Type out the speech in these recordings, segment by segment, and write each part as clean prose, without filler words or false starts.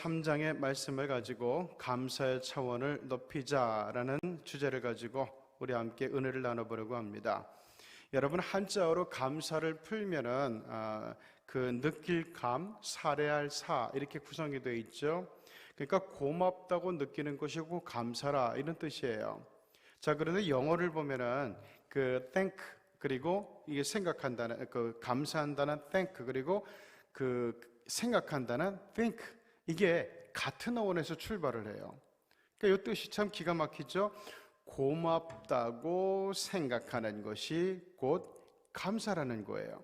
3장의 말씀을 가지고 감사의 차원을 높이자라는 주제를 가지고 우리 함께 은혜를 나눠보려고 합니다. 여러분, 한자어로 감사를 풀면은 그 느낄 감, 사례할 사 이렇게 구성이 되어 있죠. 그러니까 고맙다고 느끼는 것이고 감사라 이런 뜻이에요. 자, 그런데 영어를 보면은 그 thank 그리고 이게 생각한다는 그 감사한다는 thank 그리고 그 생각한다는 think 이게 같은 어원에서 출발을 해요. 그러니까 이 뜻이 참 기가 막히죠. 고맙다고 생각하는 것이 곧 감사라는 거예요.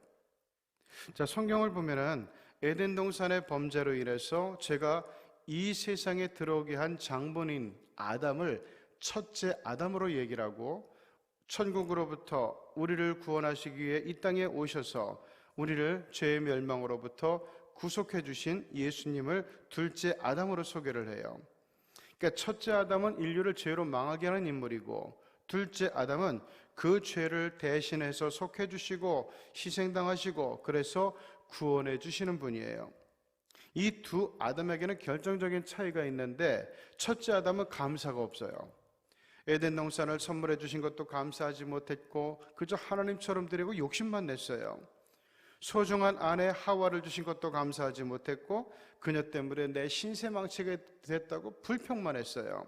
자, 성경을 보면은 에덴 동산의 범죄로 인해서 제가 이 세상에 들어오게 한 장본인 아담을 첫째 아담으로 얘기를 하고, 천국으로부터 우리를 구원하시기 위해 이 땅에 오셔서 우리를 죄의 멸망으로부터 구속해 주신 예수님을 둘째 아담으로 소개를 해요. 그러니까 첫째 아담은 인류를 죄로 망하게 하는 인물이고, 둘째 아담은 그 죄를 대신해서 속해 주시고 희생당하시고 그래서 구원해 주시는 분이에요. 이 두 아담에게는 결정적인 차이가 있는데, 첫째 아담은 감사가 없어요. 에덴 동산을 선물해 주신 것도 감사하지 못했고 그저 하나님처럼 드리고 욕심만 냈어요. 소중한 아내 하와를 주신 것도 감사하지 못했고 그녀 때문에 내 신세 망치게 됐다고 불평만 했어요.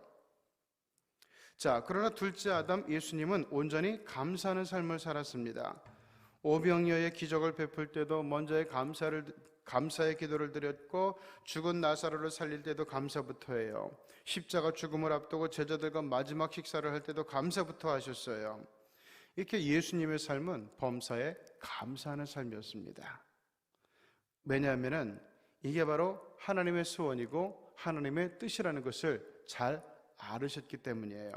자, 그러나 둘째 아담 예수님은 온전히 감사하는 삶을 살았습니다. 오병이어의 기적을 베풀 때도 먼저 감사의 기도를 드렸고, 죽은 나사로를 살릴 때도 감사부터 해요. 십자가 죽음을 앞두고 제자들과 마지막 식사를 할 때도 감사부터 하셨어요. 이렇게 예수님의 삶은 범사에 감사하는 삶이었습니다. 왜냐하면 이게 바로 하나님의 소원이고 하나님의 뜻이라는 것을 잘 알으셨기 때문이에요.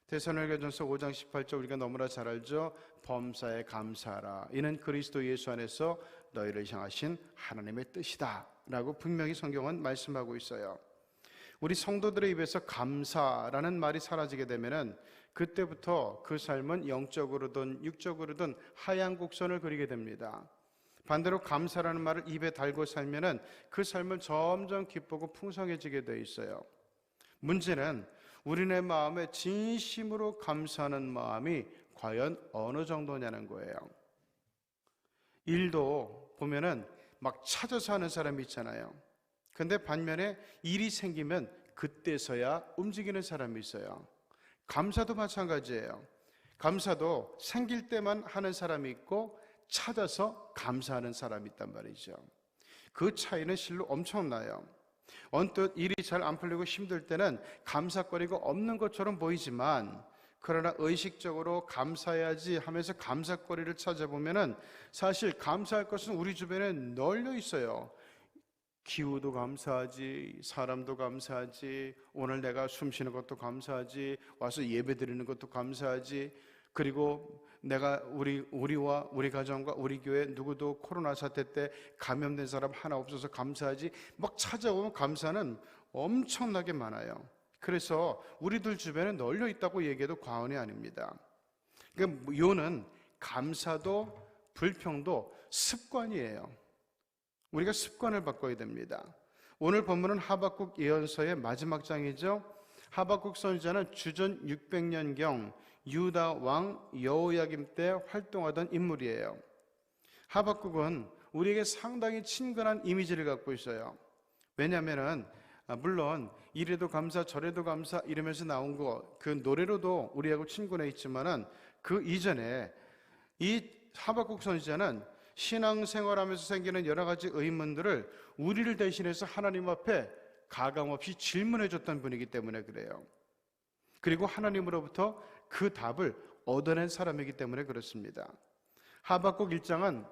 데살로니가전서 5장 18절 우리가 너무나 잘 알죠. 범사에 감사하라. 이는 그리스도 예수 안에서 너희를 향하신 하나님의 뜻이다 라고 분명히 성경은 말씀하고 있어요. 우리 성도들의 입에서 감사라는 말이 사라지게 되면은 그때부터 그 삶은 영적으로든 육적으로든 하얀 곡선을 그리게 됩니다. 반대로 감사라는 말을 입에 달고 살면은 그 삶은 점점 기쁘고 풍성해지게 돼 있어요. 문제는 우리네 마음에 진심으로 감사하는 마음이 과연 어느 정도냐는 거예요. 일도 보면은 막 찾아서 하는 사람이 있잖아요. 근데 반면에 일이 생기면 그때서야 움직이는 사람이 있어요. 감사도 마찬가지예요. 감사도 생길 때만 하는 사람이 있고 찾아서 감사하는 사람이 있단 말이죠. 그 차이는 실로 엄청나요. 언뜻 일이 잘 안 풀리고 힘들 때는 감사거리가 없는 것처럼 보이지만, 그러나 의식적으로 감사해야지 하면서 감사거리를 찾아보면은 사실 감사할 것은 우리 주변에 널려 있어요. 기후도 감사하지, 사람도 감사하지, 오늘 내가 숨 쉬는 것도 감사하지, 와서 예배 드리는 것도 감사하지, 그리고 내가 우리와 우리 가정과 우리 교회 누구도 코로나 사태 때 감염된 사람 하나 없어서 감사하지. 막 찾아보면 감사는 엄청나게 많아요. 그래서 우리들 주변에 널려 있다고 얘기해도 과언이 아닙니다. 그러니까 이거는 감사도 불평도 습관이에요. 우리가 습관을 바꿔야 됩니다. 오늘 본문은 하박국 예언서의 마지막 장이죠. 하박국 선지자는 주전 600년경 유다 왕 여호야김 때 활동하던 인물이에요. 하박국은 우리에게 상당히 친근한 이미지를 갖고 있어요. 왜냐하면 물론 이래도 감사 저래도 감사 이러면서 나온 거 그 노래로도 우리하고 친근해 있지만은 그 이전에 이 하박국 선지자는 신앙생활하면서 생기는 여러 가지 의문들을 우리를 대신해서 하나님 앞에 가감없이 질문해 줬던 분이기 때문에 그래요. 그리고 하나님으로부터 그 답을 얻어낸 사람이기 때문에 그렇습니다. 하박국 1장은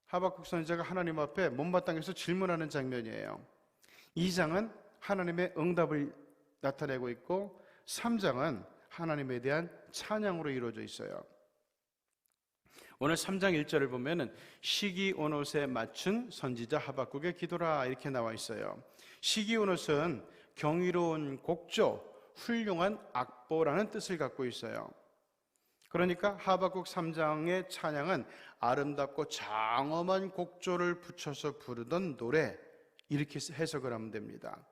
하박국 선지자가 하나님 앞에 못마땅해서 질문하는 장면이에요. 2장은 하나님의 응답을 나타내고 있고 3장은 하나님에 대한 찬양으로 이루어져 있어요. 오늘 3장 1절을 보면은 시기온옷에 맞춘 선지자 하박국의 기도라 이렇게 나와 있어요. 시기온옷은 경이로운 곡조, 훌륭한 악보라는 뜻을 갖고 있어요. 그러니까 하박국 3장의 찬양은 아름답고 장엄한 곡조를 붙여서 부르던 노래, 이렇게 해석을 하면 됩니다.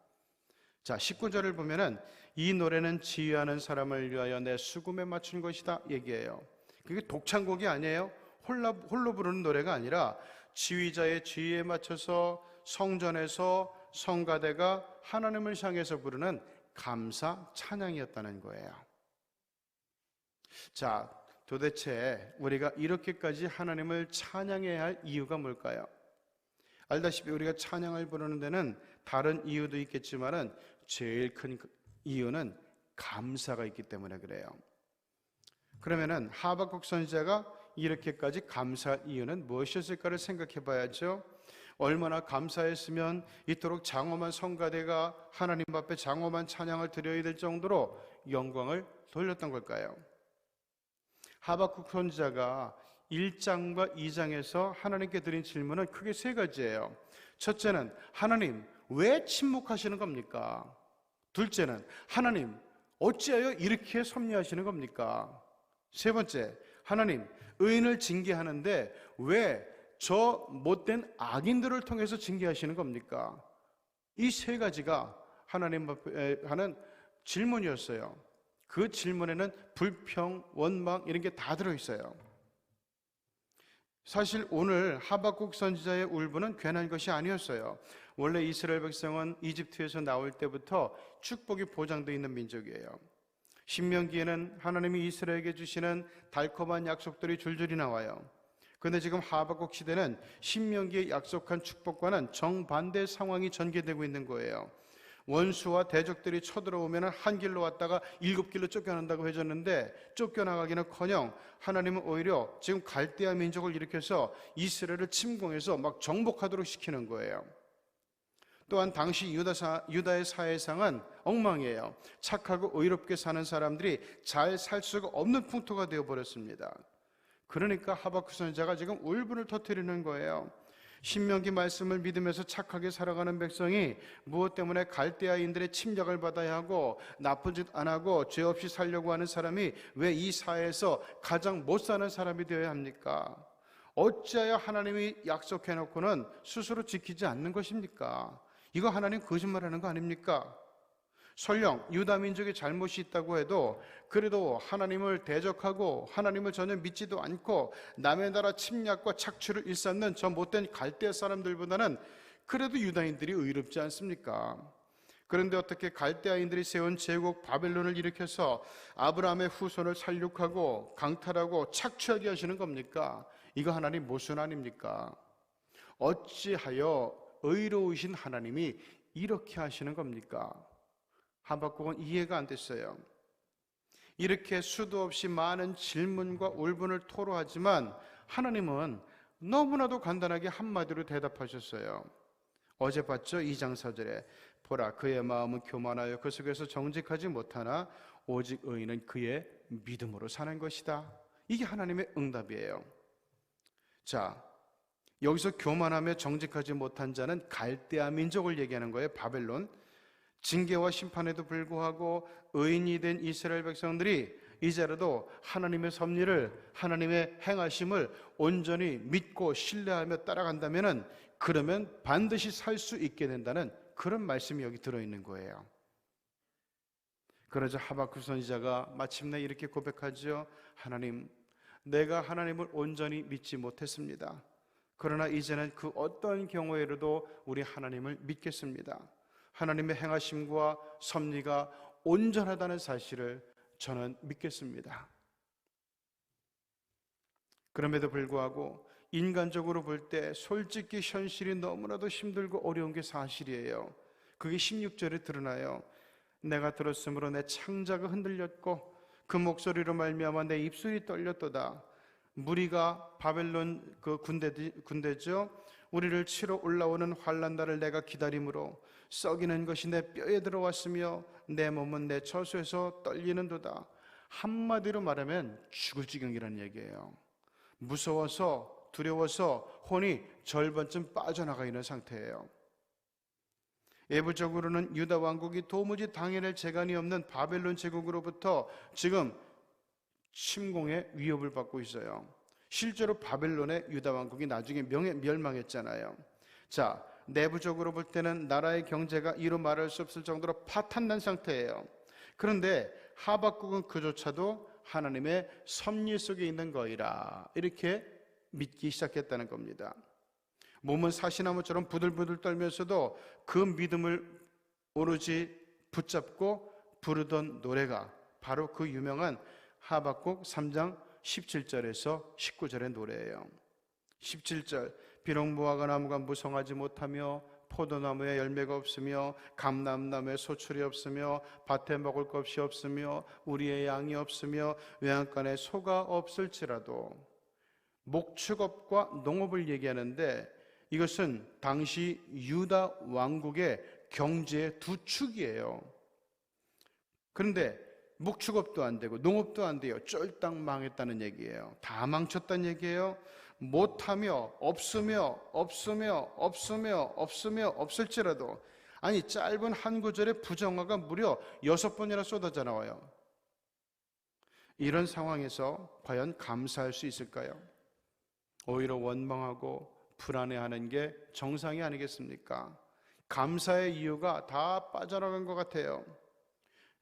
자, 19절을 보면은 이 노래는 지휘하는 사람을 위하여 내 수금에 맞춘 것이다 얘기해요. 그게 독창곡이 아니에요. 홀로 부르는 노래가 아니라 지휘자의 지휘에 맞춰서 성전에서 성가대가 하나님을 향해서 부르는 감사 찬양이었다는 거예요. 자, 도대체 우리가 이렇게까지 하나님을 찬양해야 할 이유가 뭘까요? 알다시피 우리가 찬양을 부르는 데는 다른 이유도 있겠지만은 제일 큰 이유는 감사가 있기 때문에 그래요. 그러면은 하박국 선지자가 이렇게까지 감사할 이유는 무엇이었을까를 생각해 봐야죠. 얼마나 감사했으면 이토록 장엄한 성가대가 하나님 앞에 장엄한 찬양을 드려야 될 정도로 영광을 돌렸던 걸까요? 하박국 선지자가 1장과 2장에서 하나님께 드린 질문은 크게 세 가지예요. 첫째는 하나님 왜 침묵하시는 겁니까? 둘째는 하나님 어찌하여 이렇게 섭리하시는 겁니까? 세 번째, 하나님 의인을 징계하는데 왜 저 못된 악인들을 통해서 징계하시는 겁니까? 이 세 가지가 하나님 앞에 하는 질문이었어요. 그 질문에는 불평, 원망 이런 게 다 들어있어요. 사실 오늘 하박국 선지자의 울분은 괜한 것이 아니었어요. 원래 이스라엘 백성은 이집트에서 나올 때부터 축복이 보장되어 있는 민족이에요. 신명기에는 하나님이 이스라엘에게 주시는 달콤한 약속들이 줄줄이 나와요. 그런데 지금 하박국 시대는 신명기에 약속한 축복과는 정반대의 상황이 전개되고 있는 거예요. 원수와 대적들이 쳐들어오면 한 길로 왔다가 7길로 쫓겨난다고 해줬는데 쫓겨나가기는커녕 하나님은 오히려 지금 갈대아 민족을 일으켜서 이스라엘을 침공해서 막 정복하도록 시키는 거예요. 또한 당시 유다의 사회상은 엉망이에요. 착하고 의롭게 사는 사람들이 잘 살 수가 없는 풍토가 되어버렸습니다. 그러니까 하박국 선지자가 지금 울분을 터뜨리는 거예요. 신명기 말씀을 믿으면서 착하게 살아가는 백성이 무엇 때문에 갈대아인들의 침략을 받아야 하고 나쁜 짓 안 하고 죄 없이 살려고 하는 사람이 왜 이 사회에서 가장 못 사는 사람이 되어야 합니까? 어찌하여 하나님이 약속해놓고는 스스로 지키지 않는 것입니까? 이거 하나님 거짓말하는 거 아닙니까? 설령 유다 민족의 잘못이 있다고 해도 그래도 하나님을 대적하고 하나님을 전혀 믿지도 않고 남의 나라 침략과 착취를 일삼는 저 못된 갈대아 사람들보다는 그래도 유다인들이 의롭지 않습니까? 그런데 어떻게 갈대아인들이 세운 제국 바벨론을 일으켜서 아브라함의 후손을 살육하고 강탈하고 착취하게 하시는 겁니까? 이거 하나님 모순 아닙니까? 어찌하여 의로우신 하나님이 이렇게 하시는 겁니까? 하박국은 이해가 안 됐어요. 이렇게 수도 없이 많은 질문과 울분을 토로하지만 하나님은 너무나도 간단하게 한마디로 대답하셨어요. 어제 봤죠? 2장 4절에 보라 그의 마음은 교만하여 그 속에서 정직하지 못하나 오직 의인은 그의 믿음으로 사는 것이다. 이게 하나님의 응답이에요. 자, 여기서 교만하며 정직하지 못한 자는 갈대아 민족을 얘기하는 거예요. 바벨론. 징계와 심판에도 불구하고 의인이 된 이스라엘 백성들이 이제라도 하나님의 섭리를, 하나님의 행하심을 온전히 믿고 신뢰하며 따라간다면 그러면 반드시 살 수 있게 된다는 그런 말씀이 여기 들어있는 거예요. 그러자 하박국 선지자가 마침내 이렇게 고백하죠. 하나님, 내가 하나님을 온전히 믿지 못했습니다. 그러나 이제는 그 어떤 경우에라도 우리 하나님을 믿겠습니다. 하나님의 행하심과 섭리가 온전하다는 사실을 저는 믿겠습니다. 그럼에도 불구하고 인간적으로 볼 때 솔직히 현실이 너무나도 힘들고 어려운 게 사실이에요. 그게 16절에 드러나요. 내가 들었으므로 내 창자가 흔들렸고 그 목소리로 말미암아 내 입술이 떨렸도다. 무리가 바벨론 그 군대죠. 우리를 치러 올라오는 환난날을 내가 기다림으로 썩이는 것이 내 뼈에 들어왔으며 내 몸은 내 처소에서 떨리는도다. 한마디로 말하면 죽을 지경이라는 얘기예요. 무서워서 두려워서 혼이 절반쯤 빠져나가 있는 상태예요. 외부적으로는 유다 왕국이 도무지 당해낼 재간이 없는 바벨론 제국으로부터 지금 침공의 위협을 받고 있어요. 실제로 바벨론의 유다 왕국이 나중에 멸망했잖아요. 자, 내부적으로 볼 때는 나라의 경제가 이루 말할 수 없을 정도로 파탄난 상태예요. 그런데 하박국은 그조차도 하나님의 섭리 속에 있는 거이라 이렇게 믿기 시작했다는 겁니다. 몸은 사시나무처럼 부들부들 떨면서도 그 믿음을 오로지 붙잡고 부르던 노래가 바로 그 유명한 하박국 3장 17절에서 19절의 노래예요. 17절, 비록 무화과 나무가 무성하지 못하며 포도나무에 열매가 없으며 감람나무에 소출이 없으며 밭에 먹을 것이 없으며 우리의 양이 없으며 외양간에 소가 없을지라도, 목축업과 농업을 얘기하는데 이것은 당시 유다 왕국의 경제의 두 축이에요. 그런데 목축업도 안 되고 농업도 안 돼요. 쫄딱 망했다는 얘기예요. 다 망쳤다는 얘기예요. 못하며 없으며 없을지라도, 아니 짧은 한 구절의 부정어가 무려 6번이나 쏟아져 나와요. 이런 상황에서 과연 감사할 수 있을까요? 오히려 원망하고 불안해하는 게 정상이 아니겠습니까? 감사의 이유가 다 빠져나간 것 같아요.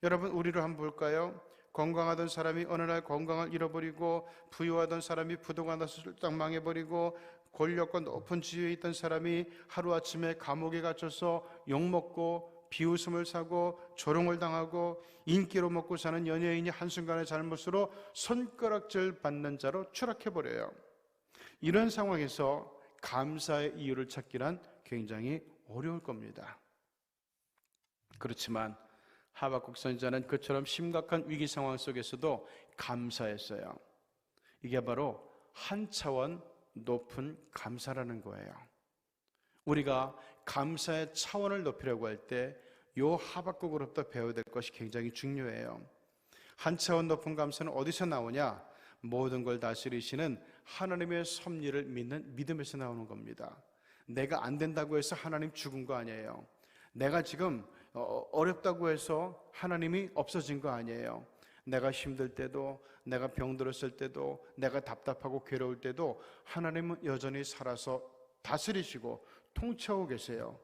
여러분, 우리를 한번 볼까요? 건강하던 사람이 어느 날 건강을 잃어버리고, 부유하던 사람이 부도가 나서 쫄딱 망해버리고, 권력과 높은 지위에 있던 사람이 하루아침에 감옥에 갇혀서 욕먹고 비웃음을 사고 조롱을 당하고, 인기로 먹고 사는 연예인이 한순간의 잘못으로 손가락질 받는 자로 추락해버려요. 이런 상황에서 감사의 이유를 찾기란 굉장히 어려울 겁니다. 그렇지만 하박국 선지자는 그처럼 심각한 위기 상황 속에서도 감사했어요. 이게 바로 한 차원 높은 감사라는 거예요. 우리가 감사의 차원을 높이려고 할 때 요 하박국으로부터 배워야 될 것이 굉장히 중요해요. 한 차원 높은 감사는 어디서 나오냐? 모든 걸 다스리시는 하나님의 섭리를 믿는 믿음에서 나오는 겁니다. 내가 안 된다고 해서 하나님 죽은 거 아니에요. 내가 지금 어렵다고 해서 하나님이 없어진 거 아니에요. 내가 힘들 때도, 내가 병들었을 때도, 내가 답답하고 괴로울 때도 하나님은 여전히 살아서 다스리시고 통치하고 계세요.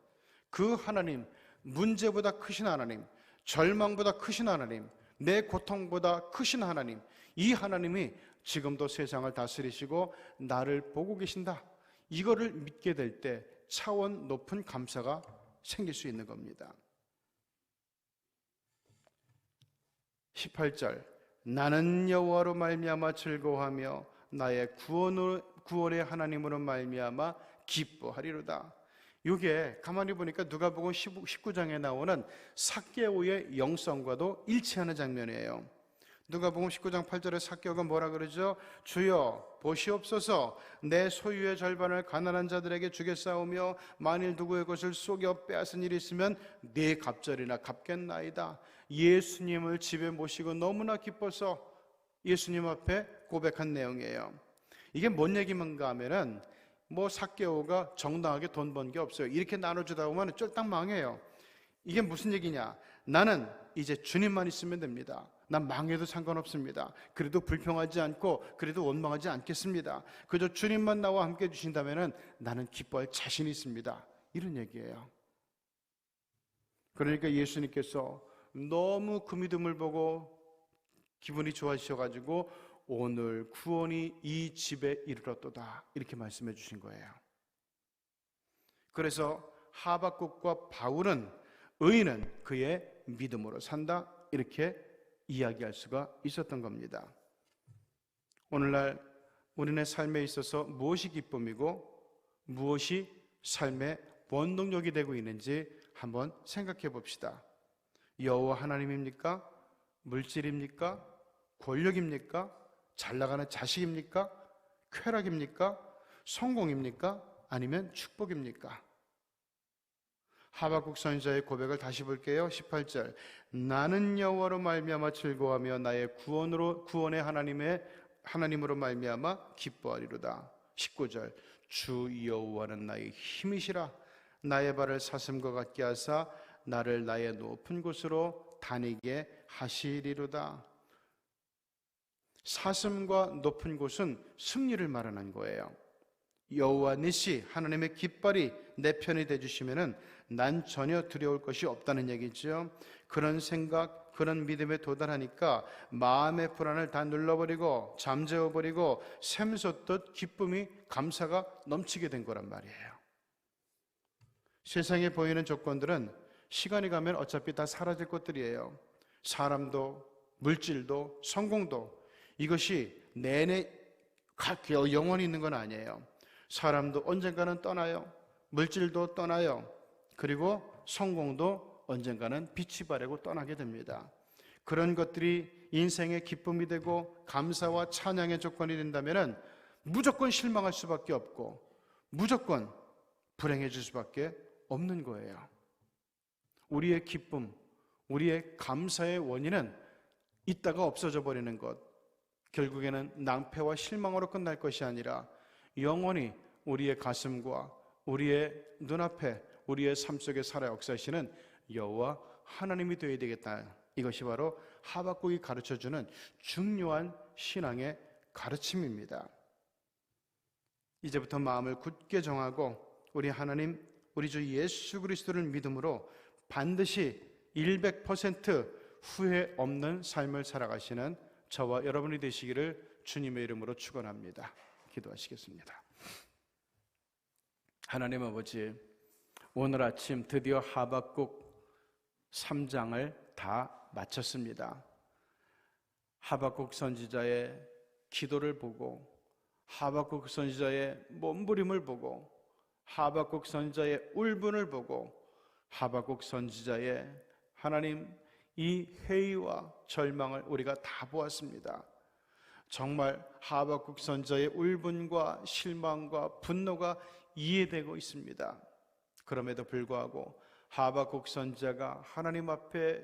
그 하나님, 문제보다 크신 하나님, 절망보다 크신 하나님, 내 고통보다 크신 하나님, 이 하나님이 지금도 세상을 다스리시고 나를 보고 계신다. 이거를 믿게 될 때 차원 높은 감사가 생길 수 있는 겁니다. 18절, 나는 여호와로 말미암아 즐거워하며 나의 구원의 하나님으로 말미암아 기뻐하리로다. 이게 가만히 보니까 누가복음 19장에 나오는 삭개오의 영성과도 일치하는 장면이에요. 누가복음 19장 8절에 삭개오가 뭐라 그러죠? 주여 보시옵소서, 내 소유의 절반을 가난한 자들에게 주겠사오며 만일 누구의 것을 속여 빼앗은 일이 있으면 네 갑절이나 갚겠나이다. 예수님을 집에 모시고 너무나 기뻐서 예수님 앞에 고백한 내용이에요. 이게 뭔 얘기인가 하면은 삭개오가 정당하게 돈 번 게 없어요. 이렇게 나눠주다 보면 쫄딱 망해요. 이게 무슨 얘기냐? 나는 이제 주님만 있으면 됩니다. 난 망해도 상관없습니다. 그래도 불평하지 않고 그래도 원망하지 않겠습니다. 그저 주님만 나와 함께 해주신다면 나는 기뻐할 자신이 있습니다. 이런 얘기예요. 그러니까 예수님께서 너무 그 믿음을 보고 기분이 좋아지셔가지고 오늘 구원이 이 집에 이르렀도다 이렇게 말씀해 주신 거예요. 그래서 하박국과 바울은 의인은 그의 믿음으로 산다 이렇게 이야기할 수가 있었던 겁니다. 오늘날 우리네 삶에 있어서 무엇이 기쁨이고 무엇이 삶의 원동력이 되고 있는지 한번 생각해 봅시다. 여호와 하나님입니까? 물질입니까? 권력입니까? 잘나가는 자식입니까? 쾌락입니까? 성공입니까? 아니면 축복입니까? 하박국 선지자의 고백을 다시 볼게요. 18절, 나는 여호와로 말미암아 즐거워하며 나의 구원의 하나님으로 말미암아 기뻐하리로다. 19절, 주 여호와는 나의 힘이시라. 나의 발을 사슴과 같게 하사 나를 나의 높은 곳으로 다니게 하시리로다. 사슴과 높은 곳은 승리를 말하는 거예요. 여호와 니시, 하나님의 깃발이 내 편이 되주시면은 난 전혀 두려울 것이 없다는 얘기죠. 그런 생각, 그런 믿음에 도달하니까 마음의 불안을 다 눌러버리고 잠재워버리고 샘솟듯 기쁨이, 감사가 넘치게 된 거란 말이에요. 세상에 보이는 조건들은 시간이 가면 어차피 다 사라질 것들이에요. 사람도, 물질도, 성공도. 이것이 내내 영원히 있는 건 아니에요. 사람도 언젠가는 떠나요. 물질도 떠나요. 그리고 성공도 언젠가는 빛이 바래고 떠나게 됩니다. 그런 것들이 인생의 기쁨이 되고 감사와 찬양의 조건이 된다면 무조건 실망할 수밖에 없고 무조건 불행해질 수밖에 없는 거예요. 우리의 기쁨, 우리의 감사의 원인은 있다가 없어져 버리는 것, 결국에는 낭패와 실망으로 끝날 것이 아니라 영원히 우리의 가슴과 우리의 눈앞에, 우리의 삶 속에 살아 역사하시는 여호와 하나님이 되어야 되겠다. 이것이 바로 하박국이 가르쳐주는 중요한 신앙의 가르침입니다. 이제부터 마음을 굳게 정하고 우리 하나님, 우리 주 예수 그리스도를 믿음으로 반드시 100% 후회 없는 삶을 살아가시는 저와 여러분이 되시기를 주님의 이름으로 축원합니다. 기도하시겠습니다. 하나님 아버지, 오늘 아침 드디어 하박국 3장을 다 마쳤습니다. 하박국 선지자의 기도를 보고, 하박국 선지자의 몸부림을 보고, 하박국 선지자의 울분을 보고, 하박국 선지자의 하나님 이 회의와 절망을 우리가 다 보았습니다. 정말 하박국 선지자의 울분과 실망과 분노가 이해되고 있습니다. 그럼에도 불구하고 하박국 선지자가 하나님 앞에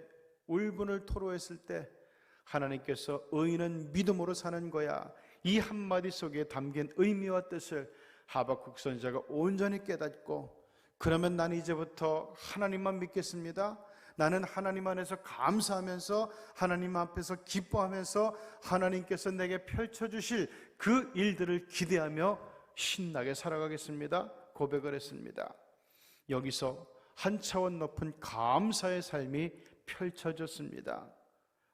울분을 토로했을 때 하나님께서 의인은 믿음으로 사는 거야, 이 한마디 속에 담긴 의미와 뜻을 하박국 선지자가 온전히 깨닫고, 그러면 나는 이제부터 하나님만 믿겠습니다. 나는 하나님 안에서 감사하면서 하나님 앞에서 기뻐하면서 하나님께서 내게 펼쳐주실 그 일들을 기대하며 신나게 살아가겠습니다. 고백을 했습니다. 여기서 한 차원 높은 감사의 삶이 펼쳐졌습니다.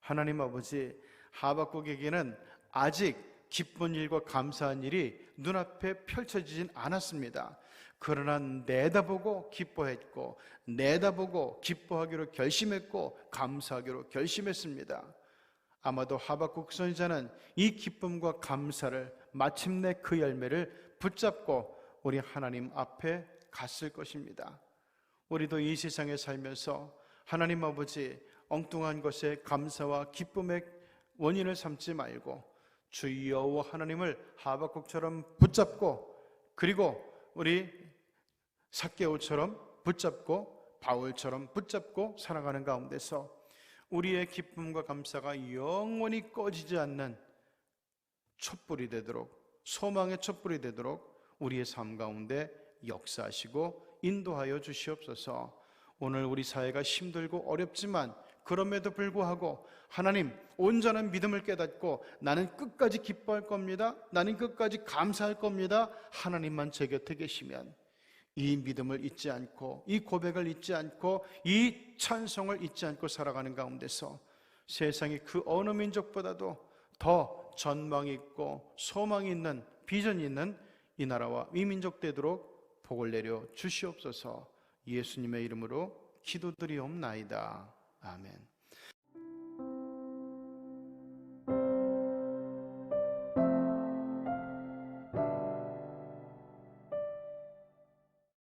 하나님 아버지, 하박국에게는 아직 기쁜 일과 감사한 일이 눈앞에 펼쳐지진 않았습니다. 그러나 내다보고 기뻐했고, 내다보고 기뻐하기로 결심했고, 감사하기로 결심했습니다. 아마도 하박국 선지자는 이 기쁨과 감사를 마침내 그 열매를 붙잡고 우리 하나님 앞에 갔을 것입니다. 우리도 이 세상에 살면서 하나님 아버지, 엉뚱한 것에 감사와 기쁨의 원인을 삼지 말고 주 여호와 하나님을 하박국처럼 붙잡고, 그리고 우리 삭개오처럼 붙잡고 바울처럼 붙잡고 살아가는 가운데서 우리의 기쁨과 감사가 영원히 꺼지지 않는 촛불이 되도록, 소망의 촛불이 되도록 우리의 삶 가운데 역사하시고 인도하여 주시옵소서. 오늘 우리 사회가 힘들고 어렵지만 그럼에도 불구하고 하나님, 온전한 믿음을 깨닫고 나는 끝까지 기뻐할 겁니다, 나는 끝까지 감사할 겁니다, 하나님만 제 곁에 계시면 이 믿음을 잊지 않고, 이 고백을 잊지 않고, 이 찬송을 잊지 않고 살아가는 가운데서 세상이 그 어느 민족보다도 더 전망이 있고 소망이 있는, 비전이 있는 이 나라와 이 민족 되도록 복을 내려 주시옵소서. 예수님의 이름으로 기도드리옵나이다. 아멘.